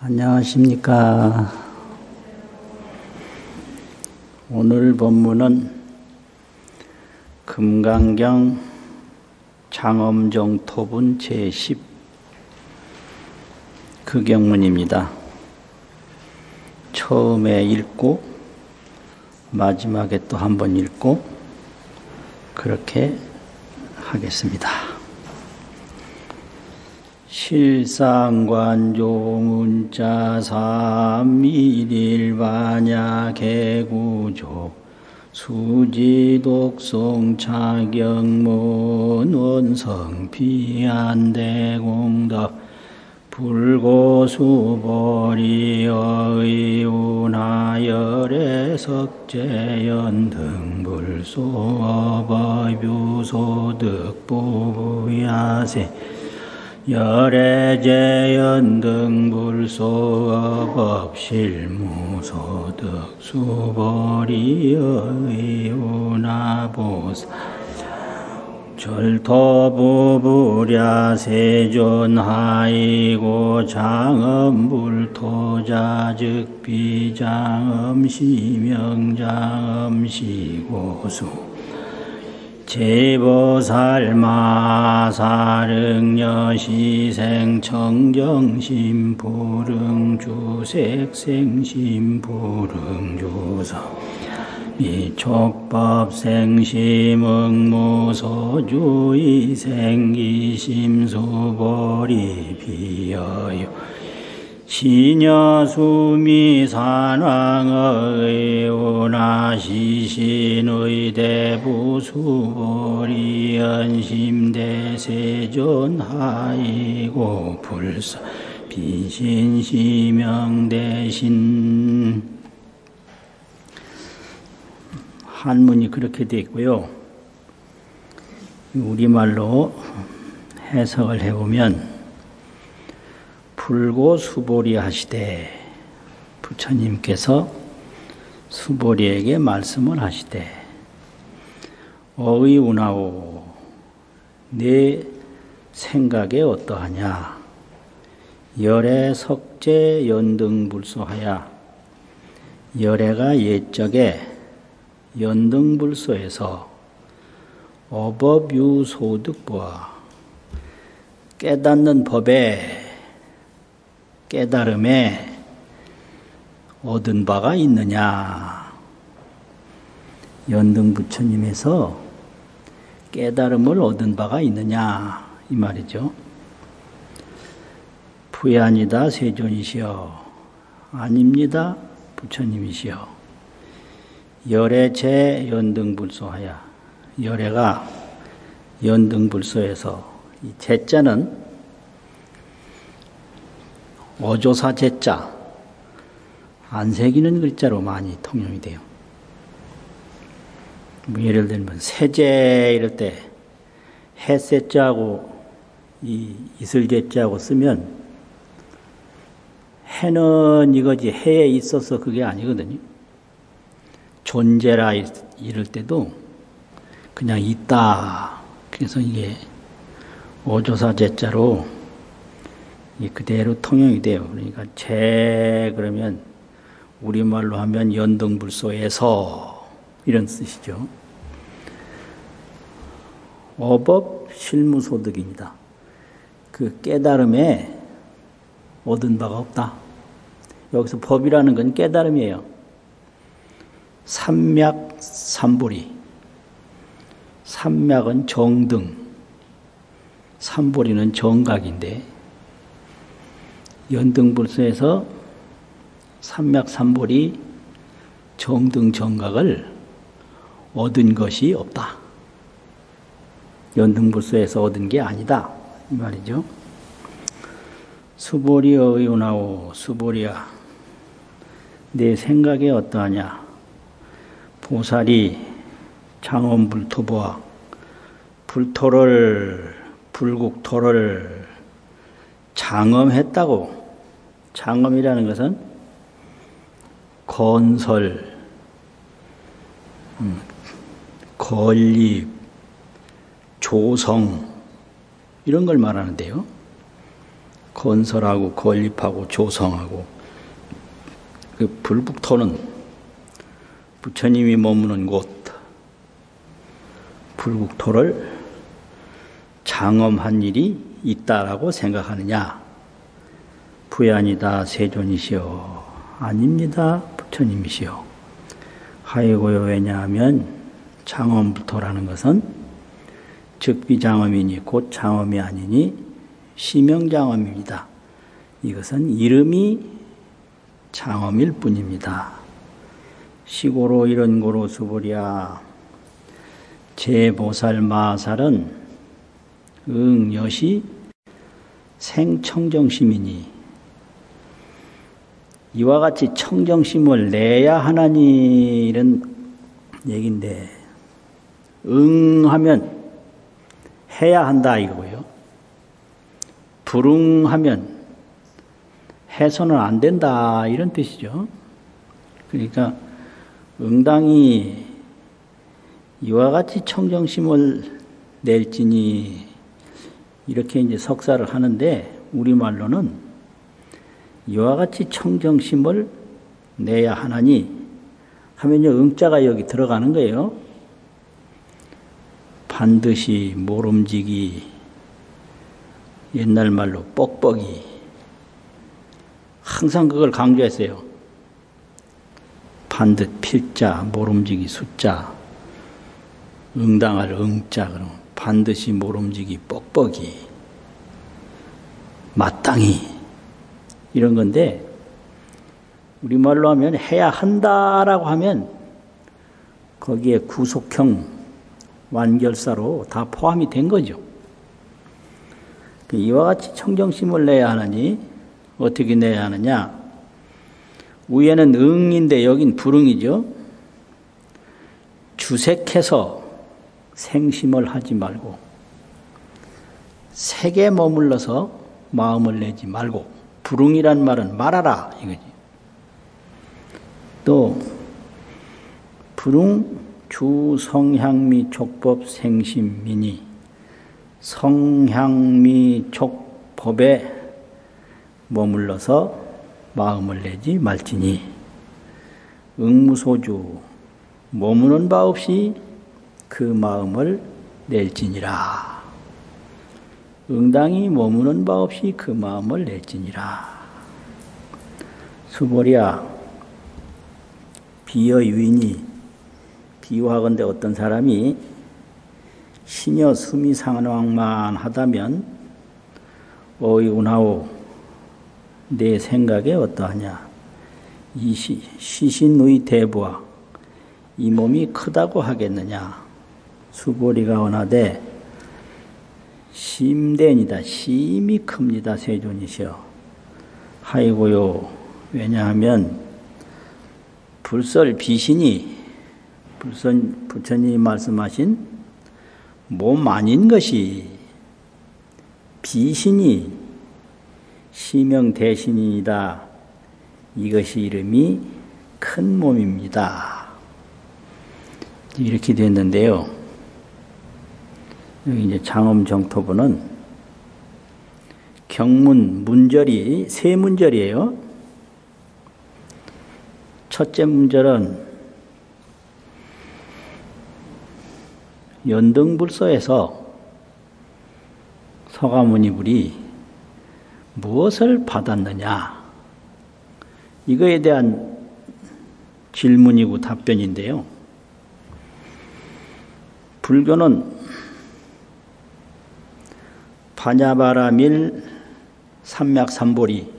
안녕하십니까. 오늘 본문은 금강경 장엄정토분 제10 그 경문입니다. 처음에 읽고 마지막에 또 한 번 읽고 그렇게 하겠습니다. 실상관종운자 삼일일반야 개구조 수지독송 차경문 원성피안대공덕 불고수보리의 열애제연등불소업이야세 열애제연등불소업실무소득 수보리의 운하보사 절토부부랴 세존하이고 장엄불토자즉 비장엄시명장엄시고수 제보살마사릉여시생청정심부릉주색생심부릉주서 미촉법생시มึง무소주의생기심수보리 비여요 시녀수미산왕의 운하시신의 대부수보리 연심대세존하이고 불사 비신시명대신. 한문이 그렇게 되어 있고요. 우리말로 해석을 해보면 불고 수보리 하시되, 부처님께서 수보리에게 말씀을 하시되 어의운하오 내 생각에 어떠하냐. 열애 석재 연등불소하야. 열애가 옛적에 연등불소에서 어법유소득보아 깨닫는 법에 깨달음에 얻은 바가 있느냐. 연등부처님에서 깨달음을 얻은 바가 있느냐 이 말이죠. 부야니다 세존이시여. 아닙니다 부처님이시여. 열애제 연등불소하야. 열애가 연등불소에서, 이 제자는 어조사 제자, 안 새기는 글자로 많이 통용이 돼요. 뭐 예를 들면 세제 이럴 때 해세자하고 이 이슬제자하고 쓰면 해는 이거지 해에 있어서 그게 아니거든요. 존재라 이럴 때도 그냥 있다. 그래서 이게 어조사 제자로 그대로 통용이 돼요. 그러니까 제 그러면 우리말로 하면 연등불소에서 이런 뜻이죠. 어법 실무소득입니다. 그 깨달음에 얻은 바가 없다. 여기서 법이라는 건 깨달음이에요. 삼맥 삼보리. 삼맥은 정등, 삼보리는 정각인데 연등불소에서 삼맥 삼보리 정등 정각을 얻은 것이 없다. 연등불소에서 얻은 게 아니다 이 말이죠. 수보리여 의운하오. 수보리야 내 생각에 어떠하냐. 보살이 장엄불토보아 불국토를 장엄했다고. 장엄이라는 것은 건설, 건립, 조성 이런 걸 말하는데요. 건설하고 건립하고 조성하고, 그 불북토는 부처님이 머무는 곳, 불국토를 장엄한 일이 있다라고 생각하느냐? 부야니다 세존이시오. 아닙니다. 부처님이시오. 하이고요. 왜냐하면 장엄불토라는 것은 즉비장엄이니 곧 장엄이 아니니 시명장엄입니다. 이것은 이름이 장엄일 뿐입니다. 시고로 이런고로 수보랴. 제보살 마살은 여시 생청정심이니, 이와 같이 청정심을 내야 하나니, 이런 얘기인데, 하면 해야 한다 이거고요. 불응하면 해서는 안 된다 이런 뜻이죠. 그러니까 응당이 이와 같이 청정심을 낼지니, 이렇게 이제 석사를 하는데, 우리말로는 이와 같이 청정심을 내야 하나니 하면요, 응자가 여기 들어가는 거예요. 반드시 모름지기, 옛날 말로 뻑뻑이, 항상 그걸 강조했어요. 반듯 필자, 모름지기 숫자, 응당할 응자, 그럼 반드시 모름지기 뻑뻑이, 마땅히, 이런 건데, 우리말로 하면 해야 한다라고 하면 거기에 구속형 완결사로 다 포함이 된 거죠. 이와 같이 청정심을 내야 하느니 어떻게 내야 하느냐? 위에는 응인데 여긴 불응이죠. 주색해서 생심을 하지 말고, 색에 머물러서 마음을 내지 말고, 불응이란 말은 말하라 이거지. 또 불응 주성향미 촉법 생심이니, 성향미 촉법에 머물러서 마음을 내지 말지니, 응무소주 머무는 바 없이 그 마음을 낼지니라. 응당이 머무는 바 없이 그 마음을 낼지니라. 수보랴. 비의 유인이, 비유하건대 어떤 사람이 신여 수미상왕만 하다면, 어이구나오, 내 생각에 어떠하냐? 이 시신의 대부와 이 몸이 크다고 하겠느냐? 수보리가 원하되 심대니다. 심이 큽니다. 세존이시여. 하이고요. 왜냐하면 불설 비신이, 부처님이 말씀하신 몸 아닌 것이 비신이 시명대신이다. 이것이 이름이 큰 몸입니다. 이렇게 됐는데요. 여기 이제 장엄정토부는 경문 문절이 세 문절이에요. 첫째 문절은 연등불서에서 서가모니불이 무엇을 받았느냐, 이거에 대한 질문이고 답변인데요. 불교는 파냐바라밀 삼맥삼보리,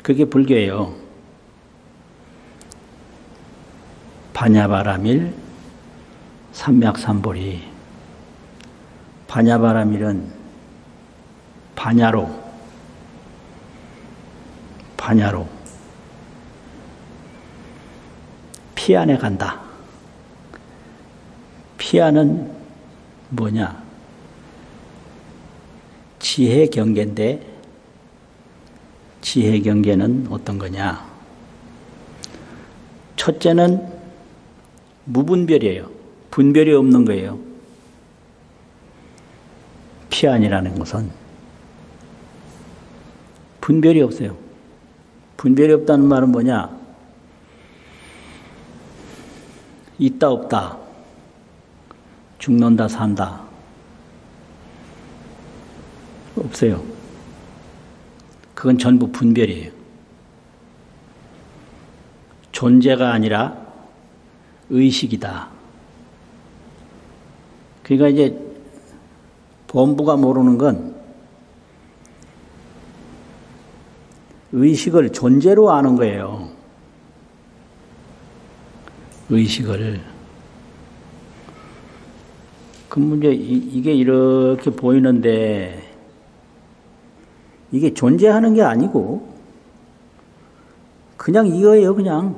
그게 불교예요. 파냐바라밀 삼맥삼보리. 파냐바라밀은 파냐로 피안에 간다. 피안은 뭐냐? 지혜 경계인데, 지혜 경계는 어떤 거냐? 첫째는 무분별이에요. 분별이 없는 거예요. 피안이라는 것은 분별이 없어요. 분별이 없다는 말은 뭐냐? 있다 없다. 죽는다 산다. 없어요. 그건 전부 분별이에요. 존재가 아니라 의식이다. 그러니까 이제 범부가 모르는 건 의식을 존재로 아는 거예요. 의식을. 그럼 이제 이게 이렇게 보이는데 이게 존재하는 게 아니고 그냥 이거예요. 그냥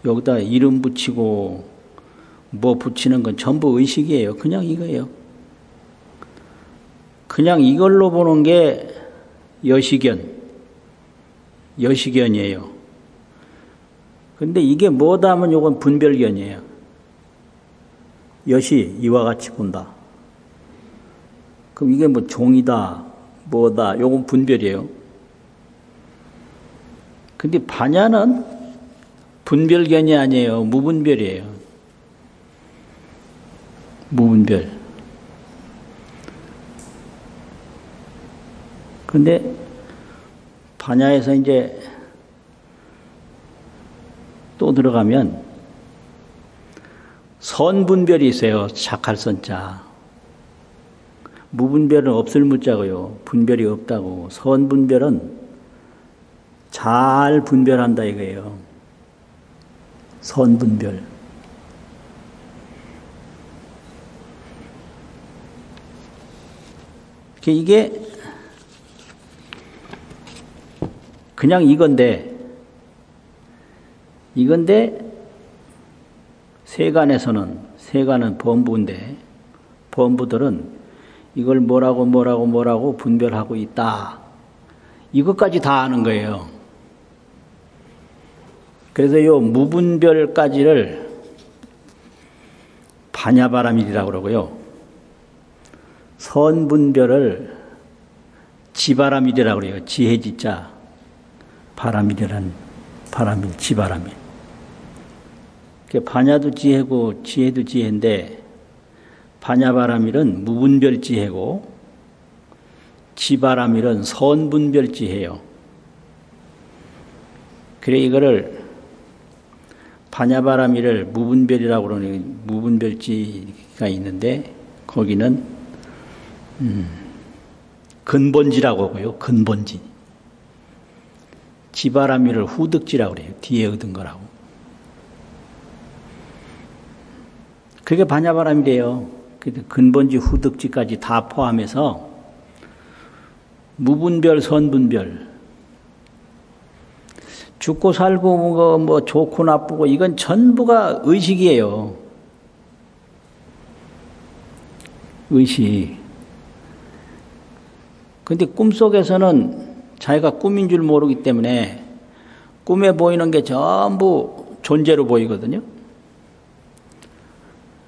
여기다 이름 붙이고 뭐 붙이는 건 전부 의식이에요. 그냥 이거예요. 그냥 이걸로 보는 게 여시견이에요. 근데 이게 뭐다 하면 요건 분별견이에요. 여시, 이와 같이 본다. 그럼 이게 뭐 종이다, 뭐다, 요건 분별이에요. 근데 반야는 분별견이 아니에요. 무분별이에요. 무분별. 근데 반야에서 이제 또 들어가면 선분별이 있어요. 착할 선자. 무분별은 없을 무자고요. 분별이 없다고. 선분별은 잘 분별한다 이거예요. 선분별. 이게 그냥 이건데 세간은 범부인데 범부들은 이걸 뭐라고 분별하고 있다. 이것까지 다 아는 거예요. 그래서 요 무분별까지를 반야바라밀이라고 그러고요. 선분별을 지바라밀이라고 그래요. 지혜지자 바라밀이란 바라밀, 지바라밀. 반야도 지혜고 지혜도 지혜인데 반야바라밀은 무분별 지혜고 지바라밀은 선분별 지혜예요. 그래 이거를 반야바라밀을 무분별이라고 그러는 무분별지가 있는데 거기는 근본지라고 하고요. 근본지. 지바라밀을 후득지라고 그래요. 뒤에 얻은 거라고. 그게 반야바라밀이에요. 근본지 후득지까지 다 포함해서 무분별 선분별. 죽고 살고 뭐 좋고 나쁘고 이건 전부가 의식이에요. 의식. 근데 꿈속에서는 자기가 꿈인 줄 모르기 때문에 꿈에 보이는 게 전부 존재로 보이거든요.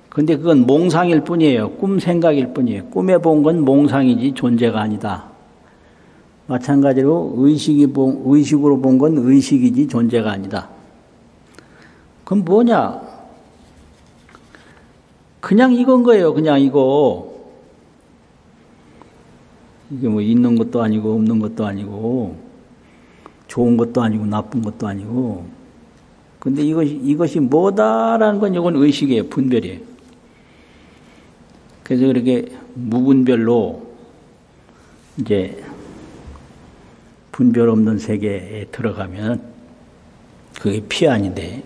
근데 그건 몽상일 뿐이에요. 꿈 생각일 뿐이에요. 꿈에 본 건 몽상이지 존재가 아니다. 마찬가지로 의식으로 본 건 의식이지 존재가 아니다. 그럼 뭐냐? 그냥 이건 거예요. 그냥 이거. 이게 뭐 있는 것도 아니고 없는 것도 아니고 좋은 것도 아니고 나쁜 것도 아니고. 근데 이것이 뭐다라는 건 이건 의식이에요. 분별이에요. 그래서 그렇게 무분별로 이제 분별 없는 세계에 들어가면 그게 피안인데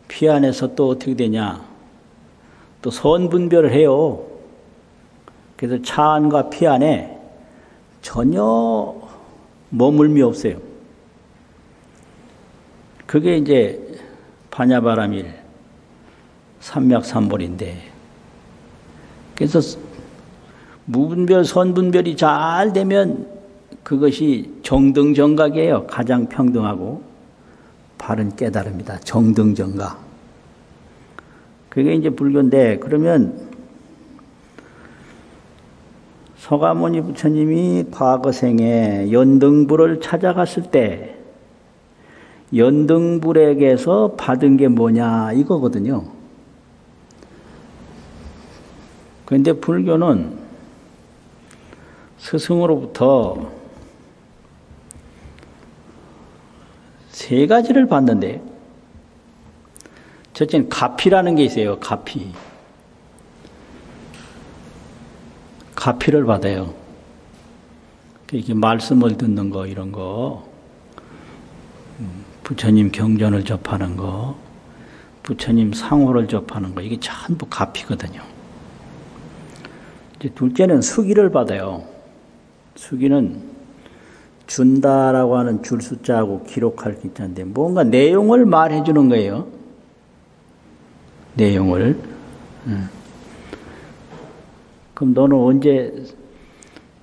피안에서 또 어떻게 되냐? 또 선분별을 해요. 그래서 차안과 피안에 전혀 머물미 없어요. 그게 이제 반야바라밀 삼맥삼볼인데 그래서 무분별 선분별이 잘 되면 그것이 정등정각이에요. 가장 평등하고 바른 깨달음이다. 정등정각. 그게 이제 불교인데 그러면 서가모니 부처님이 과거생에 연등불을 찾아갔을 때 연등불에게서 받은 게 뭐냐 이거거든요. 그런데 불교는 스승으로부터 세 가지를 받는데, 첫째는 가피라는 게 있어요. 가피. 가피를 받아요. 이렇게 말씀을 듣는 거, 이런 거, 부처님 경전을 접하는 거, 부처님 상호를 접하는 거, 이게 전부 가피거든요. 이제 둘째는 수기를 받아요. 수기는 준다라고 하는 줄 숫자하고 기록할 기자인데 뭔가 내용을 말해 주는 거예요. 내용을. 그럼 너는 언제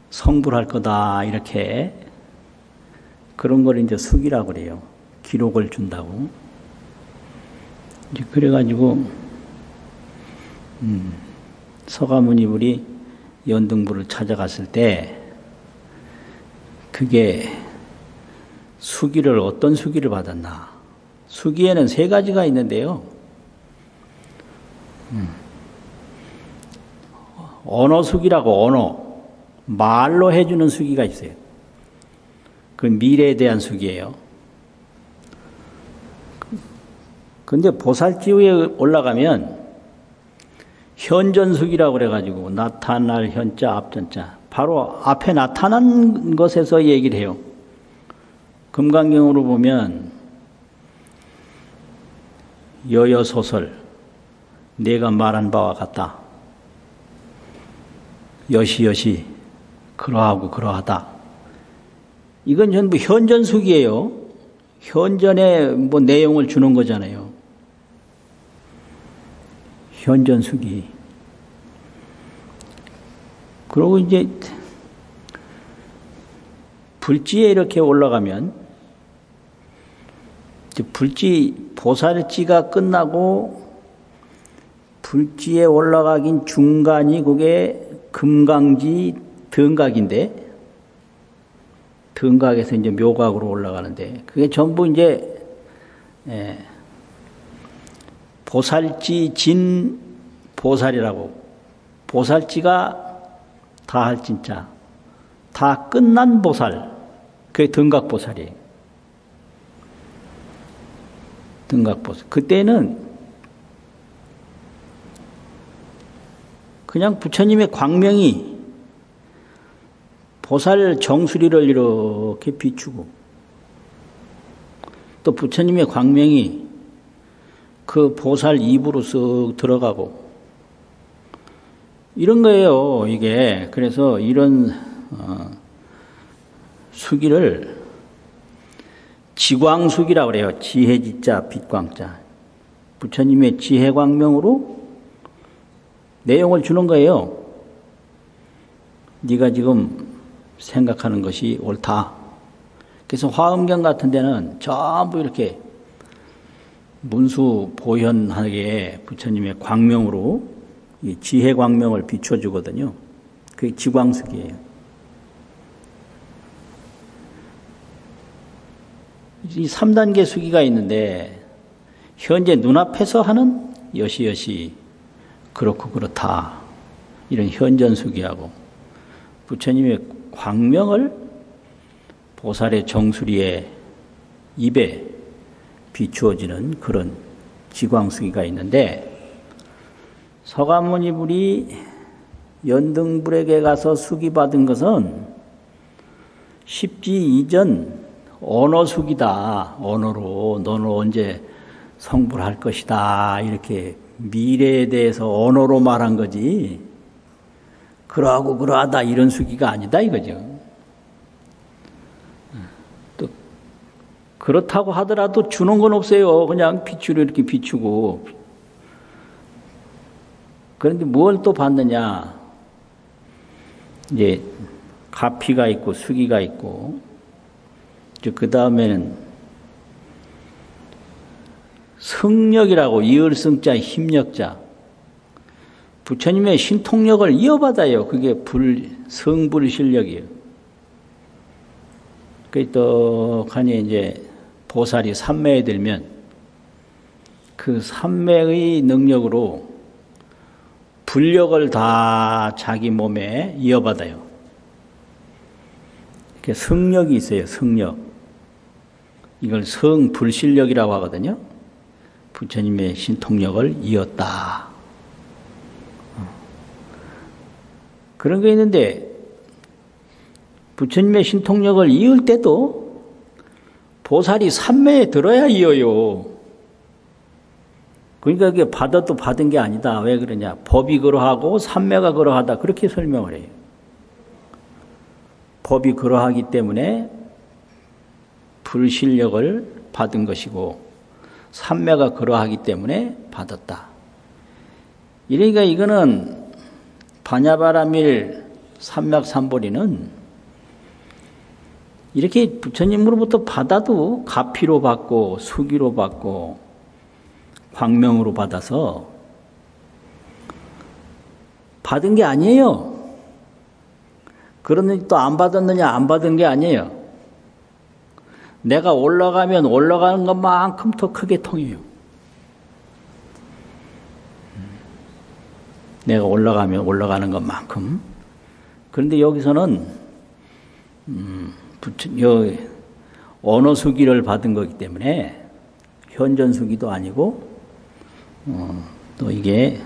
성불할 거다 이렇게 그런 걸 이제 수기라고 그래요. 기록을 준다고. 이제 그래가지고 서가모니불이 연등불을 찾아갔을 때 그게 수기를 어떤 수기를 받았나? 수기에는 세 가지가 있는데요. 언어 수기라고 언어 말로 해주는 수기가 있어요. 그 미래에 대한 수기예요. 근데 보살지후에 올라가면 현전수기라고 그래가지고 나타날 현자 앞전자 바로 앞에 나타난 것에서 얘기를 해요. 금강경으로 보면 여여소설 내가 말한 바와 같다. 여시여시 그러하고 그러하다. 이건 전부 현전수기예요. 현전에 뭐 내용을 주는 거잖아요. 현전수기. 그리고 이제 불지에 이렇게 올라가면 이제 불지 보살지가 끝나고 불지에 올라가긴 중간이 그게 금강지 등각인데 등각에서 이제 묘각으로 올라가는데 그게 전부 이제 보살지 진 보살이라고 보살지가 다 할 진짜 다 끝난 보살 그게 등각보살이에요. 등각보살 그때는 그냥 부처님의 광명이 보살 정수리를 이렇게 비추고 또 부처님의 광명이 그 보살 입으로 쓱 들어가고 이런 거예요, 이게. 그래서 이런 수기를 지광수기라고 그래요. 지혜지자, 빛광자. 부처님의 지혜광명으로 내용을 주는 거예요. 네가 지금 생각하는 것이 옳다. 그래서 화엄경 같은 데는 전부 이렇게 문수 보현하게 부처님의 광명으로 이 지혜 광명을 비춰주거든요. 그게 지광수기예요. 이 3단계 수기가 있는데 현재 눈앞에서 하는 여시여시 그렇고 그렇다 이런 현전수기하고 부처님의 광명을 보살의 정수리에 입에 비추어지는 그런 지광수기가 있는데 서가모니불이 연등불에게 가서 수기받은 것은 십지 이전 언어수기다. 언어로 너는 언제 성불할 것이다. 이렇게 미래에 대해서 언어로 말한 거지. 그러하고 그러하다 이런 수기가 아니다 이거죠. 또 그렇다고 하더라도 주는 건 없어요. 그냥 비추로 이렇게 비추고. 그런데 뭘 또 받느냐? 이제 가피가 있고 수기가 있고 그 다음에는 승력이라고 이을승자 힘력자 부처님의 신통력을 이어받아요. 그게 성불 실력이에요. 그 떡하니 이제 보살이 삼매에 들면 그 삼매의 능력으로 불력을 다 자기 몸에 이어받아요. 이렇게 성력이 있어요. 성력. 이걸 성불실력이라고 하거든요. 부처님의 신통력을 이었다. 그런 게 있는데 부처님의 신통력을 이을 때도 보살이 삼매에 들어야 이어요. 그러니까 그게 받아도 받은 게 아니다. 왜 그러냐? 법이 그러하고 삼매가 그러하다. 그렇게 설명을 해요. 법이 그러하기 때문에 불실력을 받은 것이고 삼매가 그러하기 때문에 받았다. 이러니까 이거는 반야바라밀 삼맥삼보리는 이렇게 부처님으로부터 받아도 가피로 받고 수기로 받고 광명으로 받아서 받은 게 아니에요. 그러니 또 안 받았느냐 안 받은 게 아니에요. 내가 올라가면 올라가는 것만큼 더 크게 통해요. 내가 올라가면 올라가는 것만큼. 그런데 여기서는 언어수기를 받은 거기 때문에 현전수기도 아니고 또 이게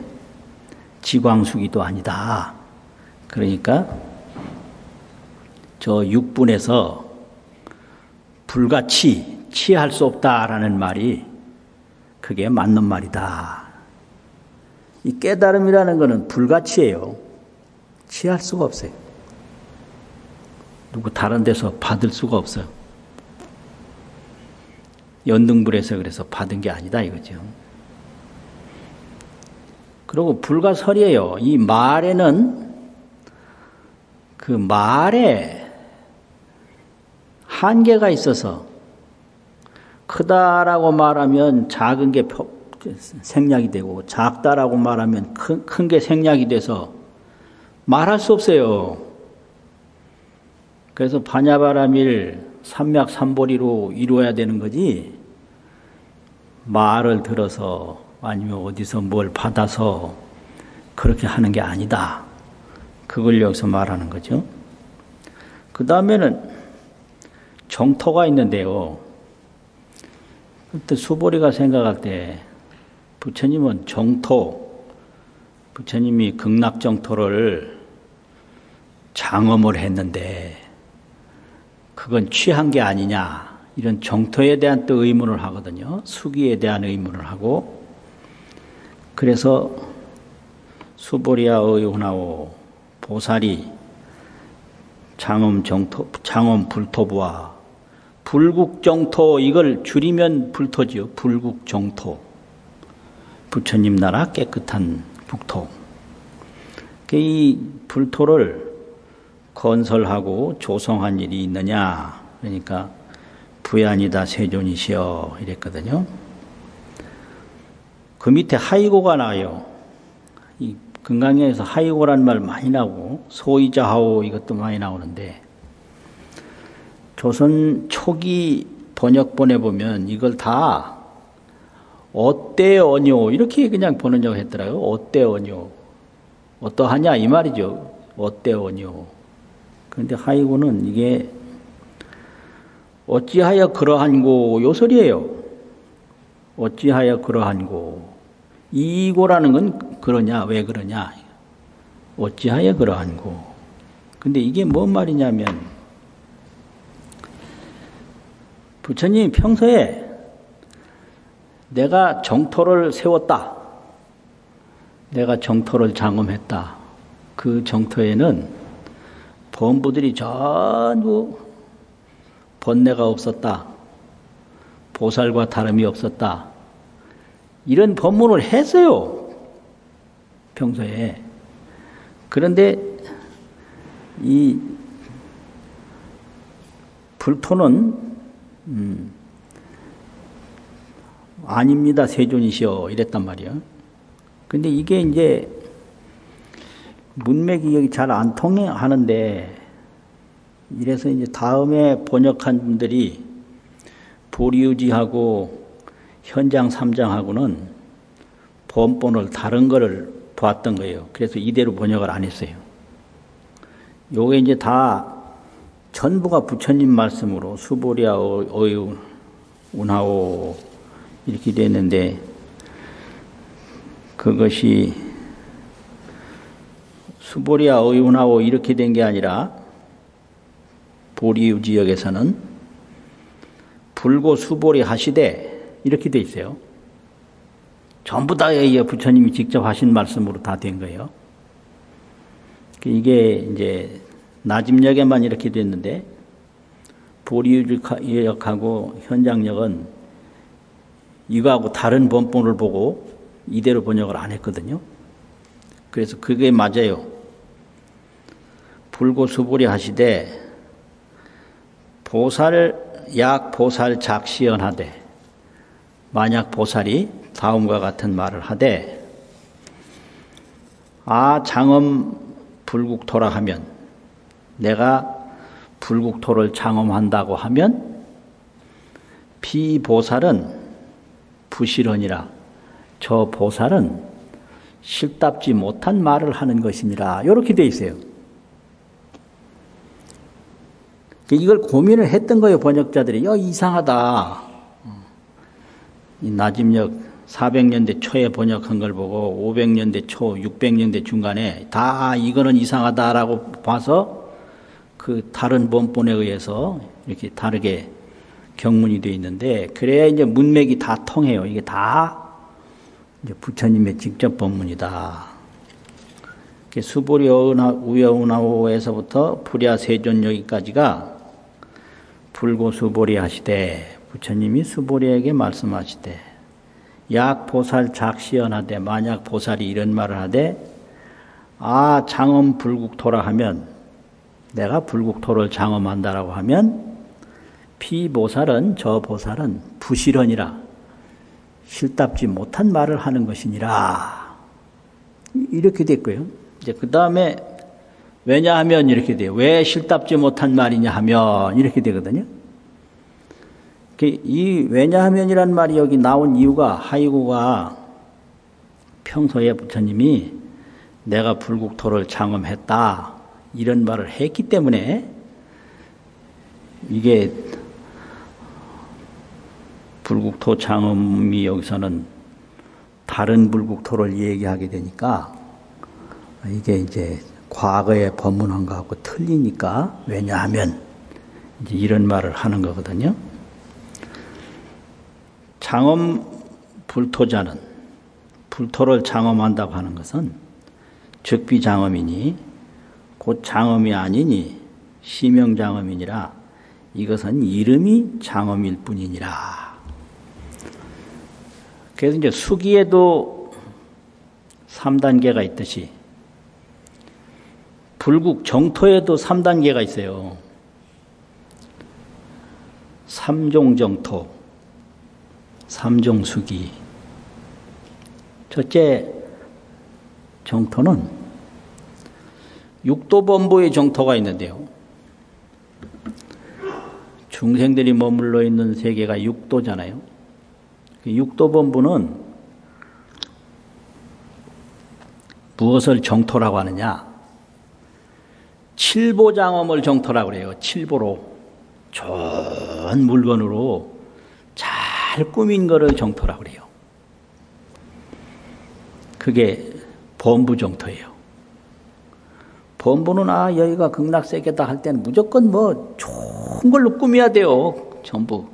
지광수기도 아니다. 그러니까 저 6분에서 불같이 치할 수 없다라는 말이 그게 맞는 말이다. 이 깨달음이라는 것은 불가치예요. 취할 수가 없어요. 누구 다른 데서 받을 수가 없어요. 연등불에서 그래서 받은 게 아니다 이거죠. 그리고 불가설이에요. 이 말에는 그 말에 한계가 있어서 크다라고 말하면 작은 게 생략이 되고 작다라고 말하면 큰 게 생략이 돼서 말할 수 없어요. 그래서 반야바라밀 삼맥삼보리로 이루어야 되는 거지 말을 들어서 아니면 어디서 뭘 받아서 그렇게 하는 게 아니다. 그걸 여기서 말하는 거죠. 그 다음에는 정토가 있는데요. 그때 수보리가 생각할 때 부처님은 정토, 부처님이 극락정토를 장엄을 했는데 그건 취한 게 아니냐 이런 정토에 대한 또 의문을 하거든요. 수기에 대한 의문을 하고 그래서 수보리야 의훈하오 보살이 장엄 불토부와 불국정토 이걸 줄이면 불토지요. 불국정토 부처님 나라 깨끗한 북토 이 불토를 건설하고 조성한 일이 있느냐 그러니까 부야니다 세존이시여 이랬거든요. 그 밑에 하이고가 나와요. 이 금강경에서 하이고란 말 많이 나오고 소이자하오 이것도 많이 나오는데 조선 초기 번역본에 보면 이걸 다 어때어뇨 이렇게 그냥 번역을 했더라고요. 어때어뇨 어떠하냐 이 말이죠. 어때어뇨 그런데 하이고는 이게 어찌하여 그러한고 요 소리예요. 어찌하여 그러한고 이고라는 건 그러냐 왜 그러냐 어찌하여 그러한고 근데 이게 뭔 말이냐면 부처님이 평소에 내가 정토를 세웠다 내가 정토를 장엄했다 그 정토에는 범부들이 전부 번뇌가 없었다 보살과 다름이 없었다 이런 법문을 했어요. 평소에. 그런데 이 불토는 아닙니다. 세존이시여 이랬단 말이에요. 근데 이게 이제 문맥이 여기 잘 안 통하는데, 이래서 이제 다음에 번역한 분들이 보리유지하고 현장 3장하고는 번본을 다른 거를 봤던 거예요. 그래서 이대로 번역을 안 했어요. 요게 이제 다 전부가 부처님 말씀으로 수보리아 운하오 이렇게 됐는데, 그것이 수보리아 운하오 이렇게 된 게 아니라 보리유 지역에서는 불고 수보리 하시되 이렇게 돼 있어요. 전부 다 부처님이 직접 하신 말씀으로 다 된 거예요. 이게 이제 나집역에만 이렇게 됐는데, 보리유역하고 현장역은 이거하고 다른 번본을 보고 이대로 번역을 안 했거든요. 그래서 그게 맞아요. 불고 수보리 하시되 약 보살 작시연하되, 만약 보살이 다음과 같은 말을 하되, 장엄 불국토라 하면, 내가 불국토를 장엄한다고 하면 비보살은 부실하니라, 저 보살은 실답지 못한 말을 하는 것이니라, 이렇게 돼 있어요. 이걸 고민을 했던 거예요, 번역자들이. 이상하다. 이 나집역 400년대 초에 번역한 걸 보고 500년대 초, 600년대 중간에 다 이거는 이상하다라고 봐서 그 다른 번본에 의해서 이렇게 다르게 경문이 되어 있는데, 그래야 이제 문맥이 다 통해요. 이게 다 이제 부처님의 직접 법문이다. 수보리 우여운하오에서부터 불야 세존 여기까지가 불고 수보리 하시되, 부처님이 수보리에게 말씀하시되, 약 보살 작시연하되, 만약 보살이 이런 말을 하되, 장엄 불국토라 하면, 내가 불국토를 장엄한다라고 하면 비보살은, 저 보살은 부실하니라, 실답지 못한 말을 하는 것이니라, 이렇게 됐고요. 이제 그 다음에 왜냐하면 이렇게 돼요. 왜 실답지 못한 말이냐 하면 이렇게 되거든요. 이 왜냐하면이란 말이 여기 나온 이유가, 하이구가 평소에 부처님이 내가 불국토를 장엄했다 이런 말을 했기 때문에, 이게 불국토 장엄이 여기서는 다른 불국토를 얘기하게 되니까, 이게 이제 과거에 법문한 거하고 틀리니까 왜냐하면 이제 이런 말을 하는 거거든요. 장엄 불토자는, 불토를 장엄한다고 하는 것은 즉비장엄이니 곧 장엄이 아니니 시명장엄이니라, 이것은 이름이 장엄일 뿐이니라. 그래서 이제 수기에도 3단계가 있듯이 불국 정토에도 3단계가 있어요. 삼종정토, 삼종수기. 첫째 정토는 육도범부의 정토가 있는데요. 중생들이 머물러 있는 세계가 육도잖아요. 육도범부는 무엇을 정토라고 하느냐? 칠보장엄을 정토라고 그래요. 칠보로, 좋은 물건으로 잘 꾸민 거를 정토라고 그래요. 그게 범부정토예요. 범부는 여기가 극락세계다 할 때는 무조건 뭐 좋은 걸로 꾸며야 돼요. 전부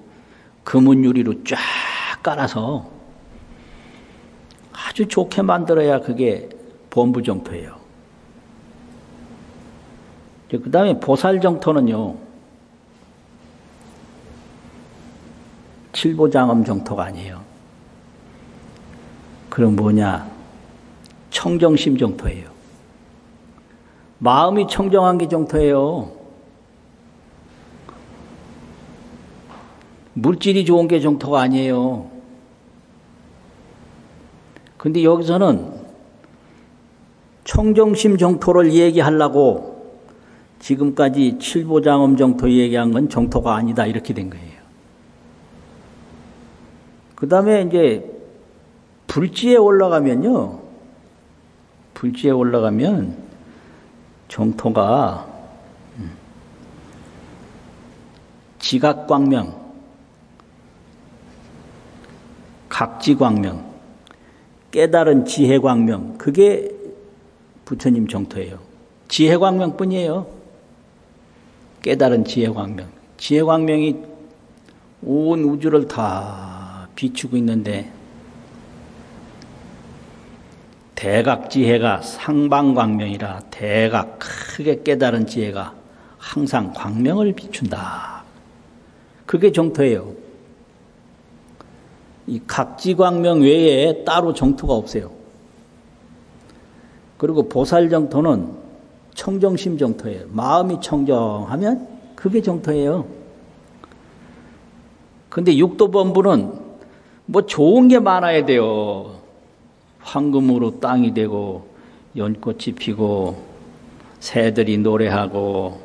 금은 유리로 쫙 깔아서 아주 좋게 만들어야 그게 범부정토예요. 그 다음에 보살정토는요, 칠보장엄 정토가 아니에요. 그럼 뭐냐? 청정심 정토예요. 마음이 청정한 게 정토예요. 물질이 좋은 게 정토가 아니에요. 근데 여기서는 청정심 정토를 얘기하려고 지금까지 칠보장엄 정토 얘기한 건 정토가 아니다 이렇게 된 거예요. 그 다음에 이제 불지에 올라가면요. 불지에 올라가면 정토가 지각광명, 각지광명, 깨달은 지혜광명, 그게 부처님 정토예요. 지혜광명뿐이에요. 깨달은 지혜광명. 지혜광명이 온 우주를 다 비추고 있는데 대각지혜가 상방광명이라 대각 크게 깨달은 지혜가 항상 광명을 비춘다. 그게 정토예요. 이 각지광명 외에 따로 정토가 없어요. 그리고 보살정토는 청정심 정토예요. 마음이 청정하면 그게 정토예요. 근데 육도범부는 뭐 좋은 게 많아야 돼요. 황금으로 땅이 되고 연꽃이 피고 새들이 노래하고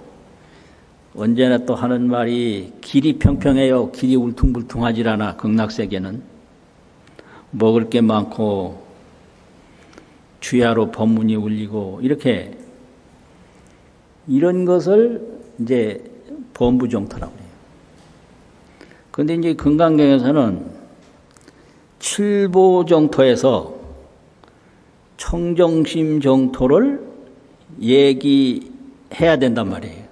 언제나 또 하는 말이 길이 평평해요. 길이 울퉁불퉁하질 않아. 극락세계는 먹을 게 많고 주야로 법문이 울리고 이렇게 이런 것을 이제 범부정토라고 해요. 그런데 이제 금강경에서는 칠보정토에서 청정심 정토를 얘기해야 된단 말이에요.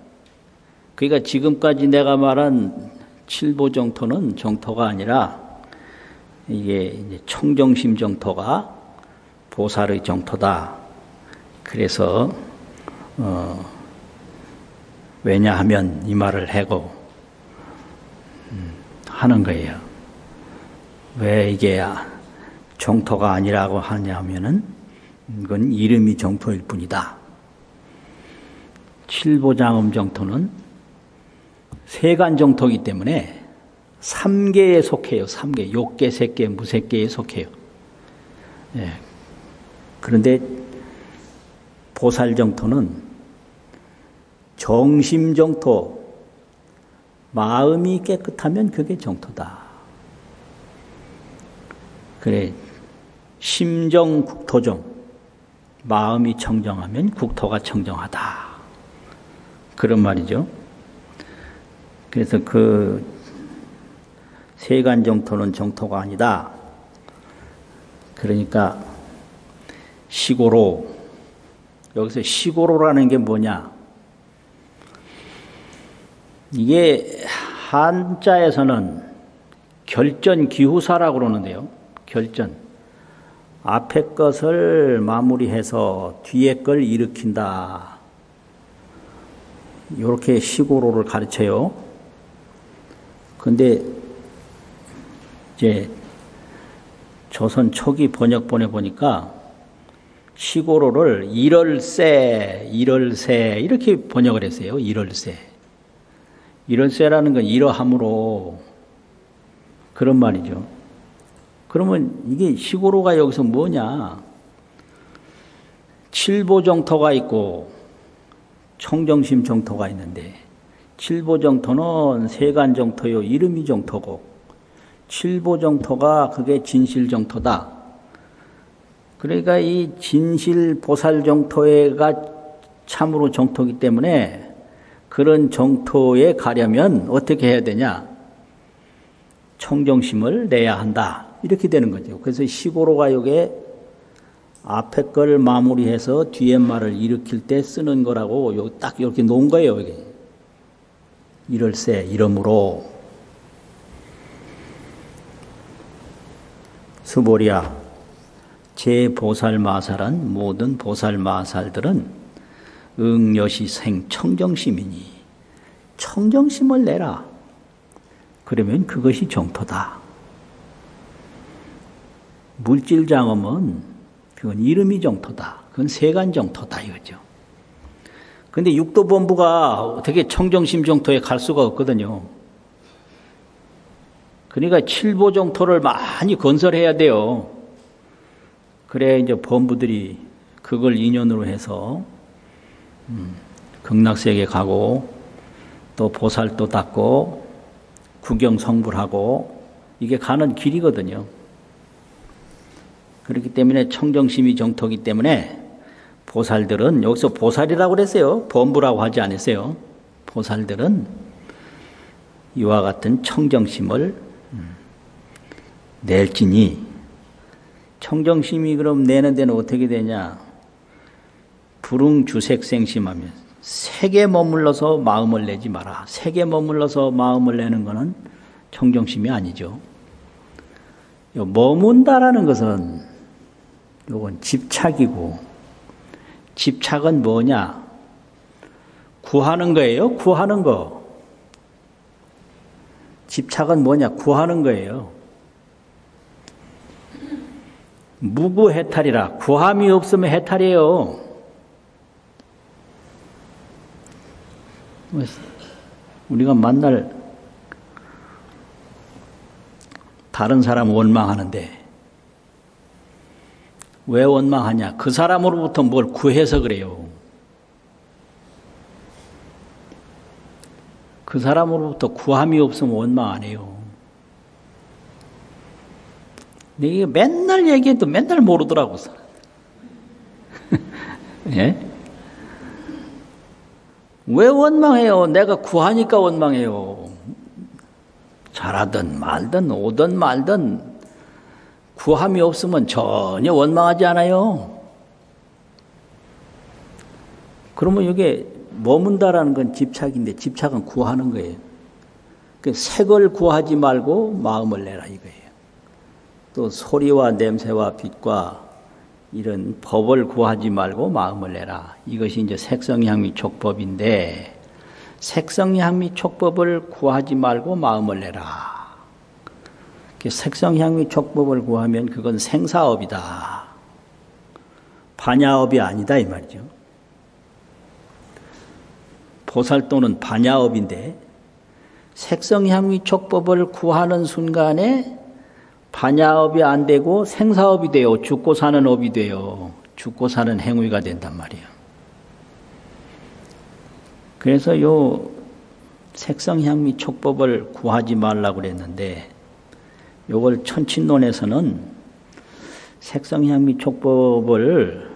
그러니까 지금까지 내가 말한 칠보정토는 정토가 아니라 이게 이제 청정심 정토가 보살의 정토다. 그래서 왜냐하면 이 말을 하고 하는 거예요. 왜 이게 정토가 아니라고 하냐면은 이건 이름이 정토일 뿐이다. 칠보장엄 정토는 세간 정토이기 때문에 3계에 속해요. 3계, 욕계, 색계, 무색계에 속해요. 예. 그런데 보살 정토는 정심 정토, 마음이 깨끗하면 그게 정토다. 그래, 심정 국토정, 마음이 청정하면 국토가 청정하다. 그런 말이죠. 그래서 그 세간 정토는 정토가 아니다. 그러니까 시고로, 여기서 시고로라는 게 뭐냐? 이게 한자에서는 결전기후사라고 그러는데요. 결전. 앞에 것을 마무리해서 뒤에 걸 일으킨다. 이렇게 시고로를 가르쳐요. 근데 이제 조선 초기 번역본에 보니까 시고로를 일월세 이렇게 번역을 했어요. 일월세라는 건 이러함으로 그런 말이죠. 그러면 이게 시고로가 여기서 뭐냐? 칠보정토가 있고 청정심 정토가 있는데 칠보정토는 세간정토요. 이름이 정토고 칠보정토가 그게 진실정토다. 그러니까 이 진실보살정토가 참으로 정토이기 때문에 그런 정토에 가려면 어떻게 해야 되냐? 청정심을 내야 한다. 이렇게 되는 거죠. 그래서 시고로가 요게 앞에 걸 마무리해서 뒤에 말을 일으킬 때 쓰는 거라고 요 딱 이렇게 놓은 거예요. 이게. 이럴세, 이러므로. 수보리야, 제 보살마살한 모든 보살마살들은 응여시생 청정심이니 청정심을 내라. 그러면 그것이 정토다. 물질장엄은 그건 이름이 정토다. 그건 세간 정토다 이거죠. 근데 육도본부가 어떻게 청정심 정토에 갈 수가 없거든요. 그러니까 칠보정토를 많이 건설해야 돼요. 그래야 이제 본부들이 그걸 인연으로 해서 극락세계 가고 또 보살도 닦고 구경성불하고 이게 가는 길이거든요. 그렇기 때문에 청정심이 정토기 때문에 보살들은 여기서 보살이라고 그랬어요. 범부라고 하지 않았어요. 보살들은 이와 같은 청정심을 낼지니 청정심이 그럼 내는 데는 어떻게 되냐? 불응주색생심하면 색에 머물러서 마음을 내지 마라. 색에 머물러서 마음을 내는 것은 청정심이 아니죠. 머문다라는 것은 이건 집착이고 집착은 뭐냐? 구하는 거예요. 구하는 거. 집착은 뭐냐? 구하는 거예요. 무구해탈이라. 구함이 없으면 해탈이에요. 우리가 만날 다른 사람 원망하는데 왜 원망하냐? 그 사람으로부터 뭘 구해서 그래요. 그 사람으로부터 구함이 없으면 원망 안 해요. 근데 이게 맨날 얘기해도 맨날 모르더라고. 예? 왜 원망해요? 내가 구하니까 원망해요. 잘하든 말든 오든 말든 구함이 없으면 전혀 원망하지 않아요. 그러면 이게 머문다라는 건 집착인데 집착은 구하는 거예요. 그 색을 구하지 말고 마음을 내라 이거예요. 또 소리와 냄새와 빛과 이런 법을 구하지 말고 마음을 내라. 이것이 이제 색성향미 촉법인데 색성향미 촉법을 구하지 말고 마음을 내라. 색성향미 촉법을 구하면 그건 생사업이다. 반야업이 아니다 이 말이죠. 보살도는 반야업인데 색성향미 촉법을 구하는 순간에 반야업이 안 되고 생사업이 돼요. 죽고 사는 업이 돼요. 죽고 사는 행위가 된단 말이에요. 그래서 요 색성향미 촉법을 구하지 말라고 그랬는데 요걸 천친론에서는 색성향미 촉법을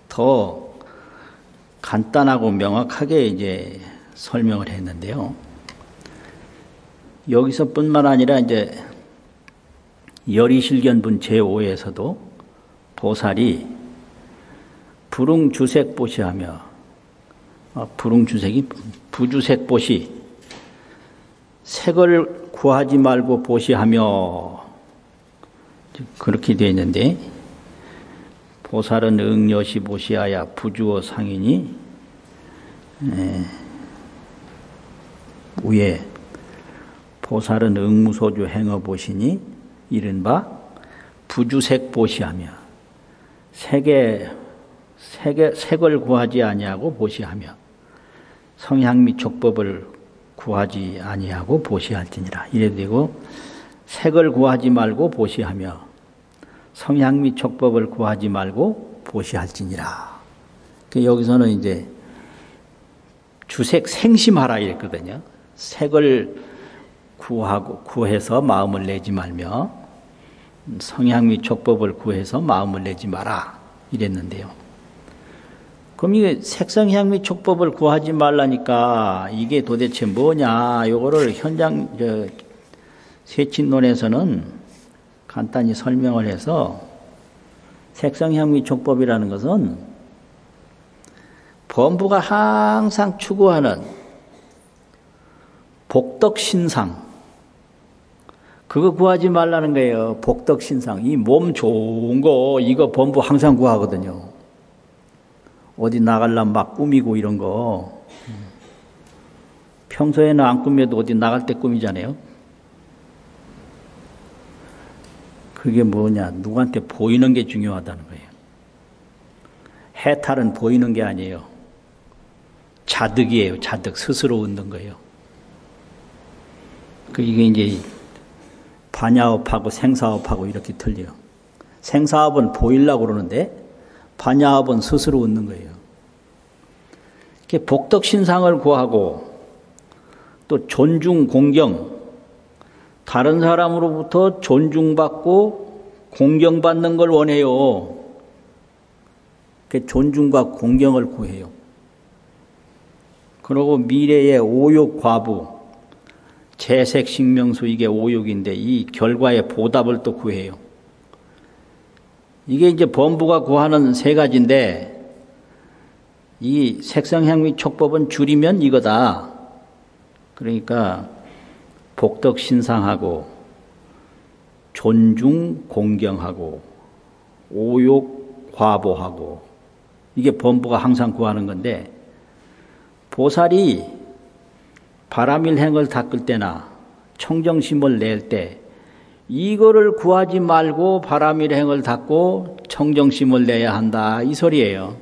더 간단하고 명확하게 이제 설명을 했는데요. 여기서뿐만 아니라 이제 열이실견분 제5에서도 보살이 불응주색보시하며 불응주색이 부주색보시 색을 구하지 말고 보시하며 그렇게 되어 있는데 보살은 응여시 보시하야 부주어 상이니 위에 보살은 응무소주 행어 보시니 이른바 부주색 보시하며 색을 구하지 아니하고 보시하며 성향미 촉법을 구하지 아니하고 보시할지니라. 이래 되고 색을 구하지 말고 보시하며 성향미 촉법을 구하지 말고 보시할지니라. 여기서는 이제 주색 생심하라 이랬거든요. 색을 구해서 마음을 내지 말며 성향미 촉법을 구해서 마음을 내지 마라 이랬는데요. 그럼 이게 색성향미 촉법을 구하지 말라니까 이게 도대체 뭐냐? 요거를 현장 쇠친론에서는 간단히 설명을 해서 색성향미 촉법이라는 것은 범부가 항상 추구하는 복덕신상 그거 구하지 말라는 거예요. 복덕신상. 이 몸 좋은 거 이거 범부 항상 구하거든요. 어디 나가려면 막 꾸미고 이런 거. 평소에는 안 꾸며도 어디 나갈 때 꾸미잖아요. 그게 뭐냐. 누구한테 보이는 게 중요하다는 거예요. 해탈은 보이는 게 아니에요. 자득이에요. 자득. 스스로 얻는 거예요. 이게 이제 반야업하고 생사업하고 이렇게 틀려요. 생사업은 보이려고 그러는데 반야업은 스스로 얻는 거예요. 이렇게 복덕신상을 구하고 또 존중, 공경, 다른 사람으로부터 존중받고 공경받는 걸 원해요. 존중과 공경을 구해요. 그리고 미래의 오욕, 과부, 재색, 식명수, 이게 오욕인데 이 결과의 보답을 또 구해요. 이게 이제 범부가 구하는 세 가지인데 이 색성향미 촉법은 줄이면 이거다. 그러니까 복덕신상하고 존중, 공경하고 오욕, 과보하고 이게 범부가 항상 구하는 건데 보살이 바람일행을 닦을 때나 청정심을 낼 때 이거를 구하지 말고 바람일행을 닦고 청정심을 내야 한다 이 소리예요.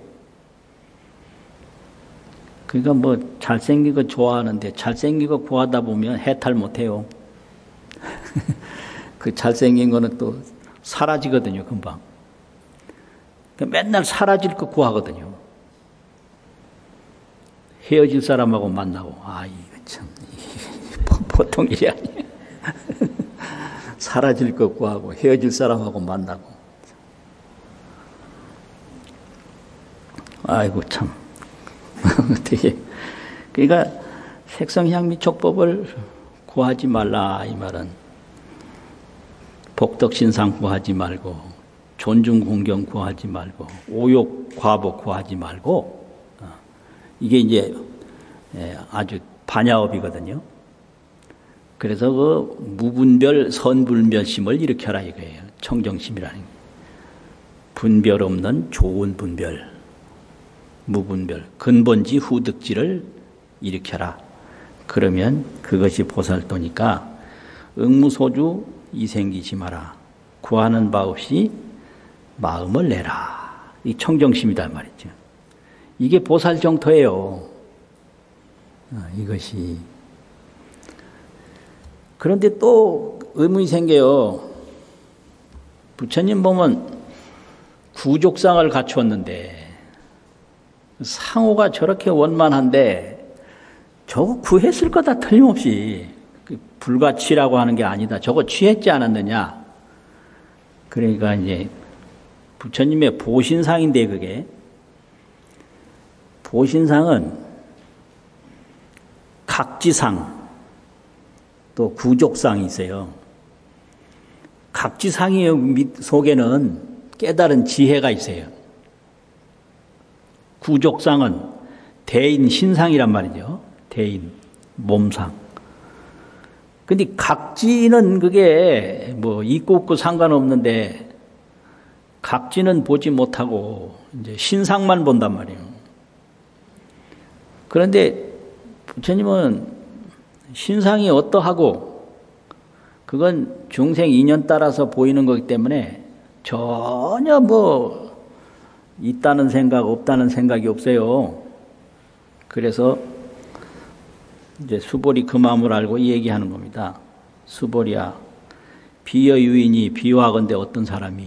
그러니까 뭐 잘생긴 거 좋아하는데 잘생긴 거 구하다 보면 해탈 못해요. 그 잘생긴 거는 또 사라지거든요 금방. 그러니까 맨날 사라질 거 구하거든요. 헤어질 사람하고 만나고 이거 참 보통 일이 아니에요. 사라질 것 구하고 헤어질 사람하고 만나고 아이고 참 어떻게 그러니까 색성향미촉법을 구하지 말라 이 말은 복덕신상 구하지 말고 존중공경 구하지 말고 오욕 과보 구하지 말고 이게 이제 아주 반야업이거든요. 그래서 그 무분별 선불멸심을 일으켜라 이거예요. 청정심이라는 게. 분별 없는 좋은 분별, 무분별, 근본지 후득지를 일으켜라. 그러면 그것이 보살도니까 응무소주 이생기지 마라. 구하는 바 없이 마음을 내라. 이 청정심이다 말이죠. 이게 보살 정토예요. 이것이. 그런데 또 의문이 생겨요. 부처님 보면 구족상을 갖추었는데 상호가 저렇게 원만한데 저거 구했을 거다 틀림없이. 불가취라고 하는 게 아니다. 저거 취했지 않았느냐. 그러니까 이제 부처님의 보신상인데 그게 보신상은 각지상 또 구족상이 있어요. 각지상의 속에는 깨달은 지혜가 있어요. 구족상은 대인 신상이란 말이죠. 대인 몸상. 근데 각지는 그게 뭐 있고 없고 상관없는데 각지는 보지 못하고 이제 신상만 본단 말이에요. 그런데 부처님은 신상이 어떠하고 그건 중생 인연 따라서 보이는 거기 때문에 전혀 뭐 있다는 생각 없다는 생각이 없어요. 그래서 이제 수보리 그 마음을 알고 얘기하는 겁니다. 수보리야, 비여유인이 비유하건대 어떤 사람이,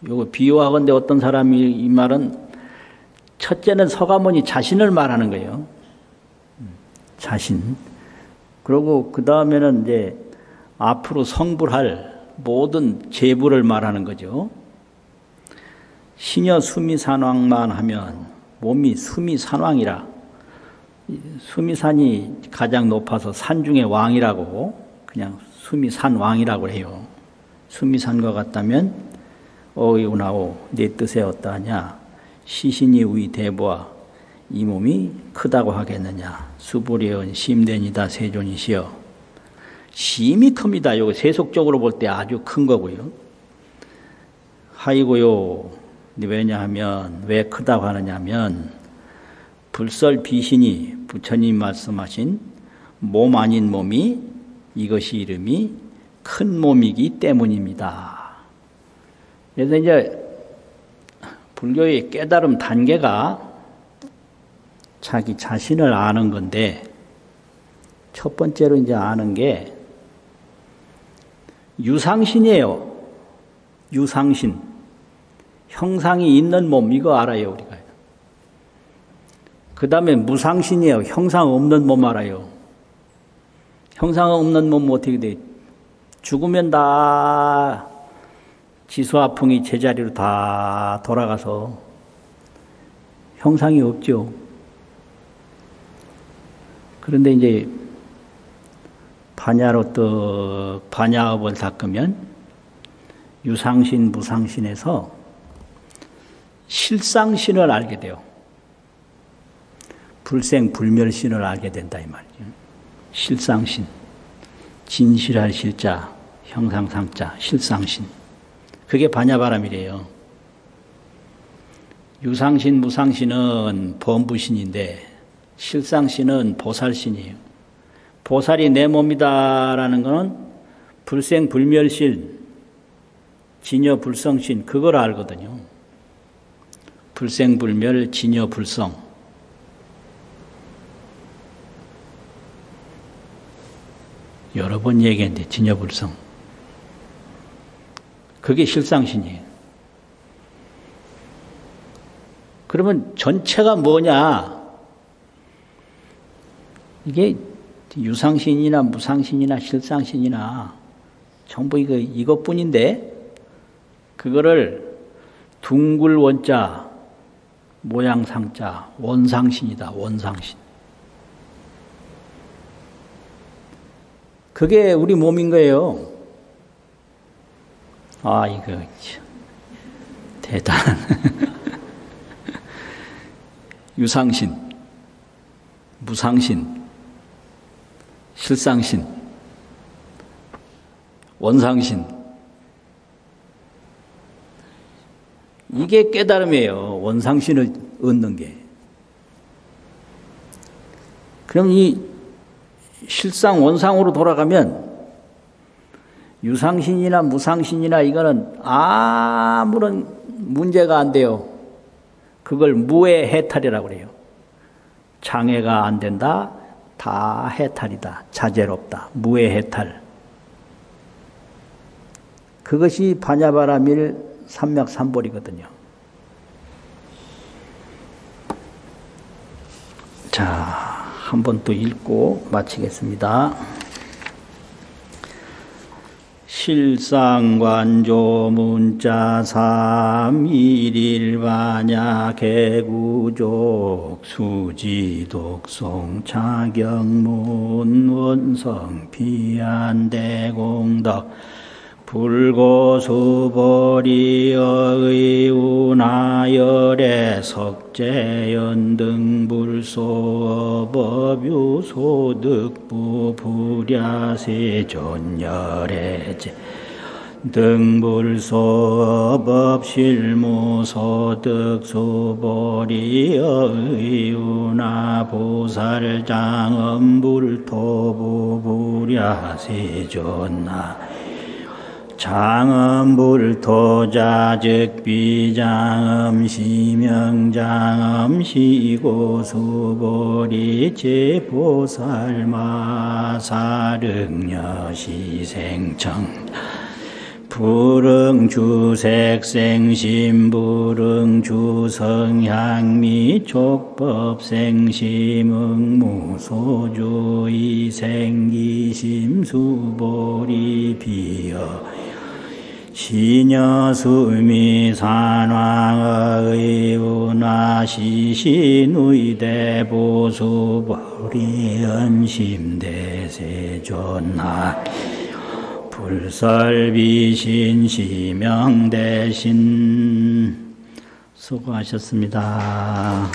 요거 비유하건대 어떤 사람이 이 말은 첫째는 서가모니 자신을 말하는 거예요. 자신. 그리고 그 다음에는 이제 앞으로 성불할 모든 제부를 말하는 거죠. 신여 수미산왕만 하면 몸이 수미산왕이라. 수미산이 가장 높아서 산 중에 왕이라고 그냥 수미산왕이라고 해요. 수미산과 같다면 어이오나오 내 뜻에 어떠하냐. 시신이 우리 대보아 이 몸이 크다고 하겠느냐. 수보리언 심된이다 세존이시여. 심이 큽니다. 요거 세속적으로 볼 때 아주 큰 거고요. 하이고요. 왜냐하면 왜 크다고 하느냐 하면 불설 비신이 부처님 말씀하신 몸 아닌 몸이 이것이 이름이 큰 몸이기 때문입니다. 그래서 이제 불교의 깨달음 단계가 자기 자신을 아는 건데 첫 번째로 이제 아는 게 유상신이에요. 유상신. 형상이 있는 몸, 이거 알아요, 우리가. 그 다음에 무상신이에요. 형상 없는 몸 알아요. 형상 없는 몸 어떻게 돼? 죽으면 다 지수화풍이 제자리로 다 돌아가서 형상이 없죠. 그런데 이제 반야업을 닦으면 유상신, 무상신에서 실상신을 알게 돼요. 불생불멸신을 알게 된다 이 말이죠. 실상신, 진실할 실자, 형상상자, 실상신. 그게 반야바람이래요. 유상신, 무상신은 범부신인데 실상신은 보살신이에요. 보살이 내 몸이다라는 것은 불생불멸신, 진여불성신, 그걸 알거든요. 불생불멸, 진여불성. 여러 번 얘기했는데 진여불성. 그게 실상신이에요. 그러면 전체가 뭐냐? 이게 유상신이나 무상신이나 실상신이나 전부 이것뿐인데 그거를 둥글 원자, 모양상자, 원상신이다. 원상신. 그게 우리 몸인 거예요. 아, 이거 참 대단한 유상신, 무상신, 실상신, 원상신. 이게 깨달음이에요. 원상신을 얻는 게. 그럼 이 실상 원상으로 돌아가면 유상신이나 무상신이나 이거는 아무런 문제가 안 돼요. 그걸 무해 해탈이라고 그래요. 장애가 안 된다. 다 해탈이다. 자재롭다. 무해 해탈. 그것이 반야바라밀 삼맥삼볼이거든요. 자, 한 번 또 읽고 마치겠습니다. 실상관조 문자 삼일일반야 개구족 수지독송 차경문 원성 피안대공덕 불고수보리의 운하열의 석재연등불소법유소득부 불야세존열애제 등불소법실무소득수보리의 운하보살장엄불토부 불야세존나 장엄불토자즉비장엄 시명장엄 시고수보리 제보살마사릉여시생청 불응주색생심불응주성향미 족법생심응무소주이생기심수보리 비어 시녀수미산왕의 운하시신의대보수보리 연심대세존나 불설비신 시명대신 수고하셨습니다.